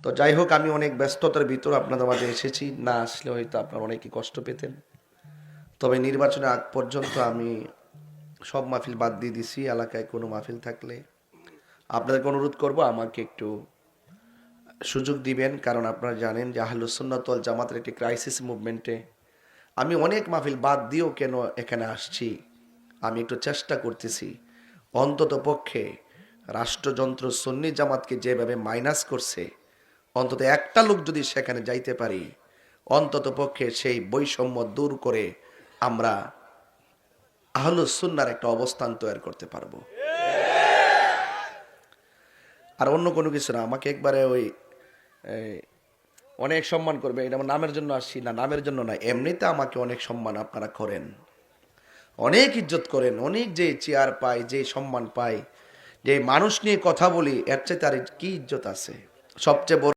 তো যাই হোক, আমি অনেক ব্যস্ততার ভিতর আপনাদের মাঝে এসেছি, না আসলে হয়তো আপনারা অনেকে কষ্ট পেতেন। তবে নির্বাচনের আগ পর্যন্ত আমি সব মাহফিল বাদ দিয়ে দিছি। এলাকায় কোনো মাহফিল থাকলে আপনাদেরকে অনুরোধ করব আমাকে একটু সুযোগ দিবেন, কারণ আপনারা জানেন যে আহলুস সুন্নাত ওয়াল জামাতের একটি ক্রাইসিস মুভমেন্টে আমি অনেক মাহফিল বাদ দিয়েও কেন এখানে আসছি, আমি একটু চেষ্টা করতেছি অন্তত পক্ষে রাষ্ট্রযন্ত্র সুন্নি জামাতকে যেভাবে মাইনাস করছে, অন্তত একটা লোক যদি সেখানে যাইতে পারি, অন্তত পক্ষে সেই বৈষম্য দূর করে আমরা আহলুস সুন্নাহর একটা অবস্থান তৈরি করতে পারবো। আর অন্য কোনো কিছু না, আমাকে একবারে ওই অনেক সম্মান করবে, এটা আমার নামের জন্য আসছি না, নামের জন্য না, এমনিতে আমাকে অনেক সম্মান আপনারা করেন, অনেক ইজ্জত করেন, অনেক যে চেয়ার পাই, যে সম্মান পাই, যে মানুষ নিয়ে কথা বলি, এর চেয়ে তার কি ইজ্জত আছে? সবচেয়ে বড়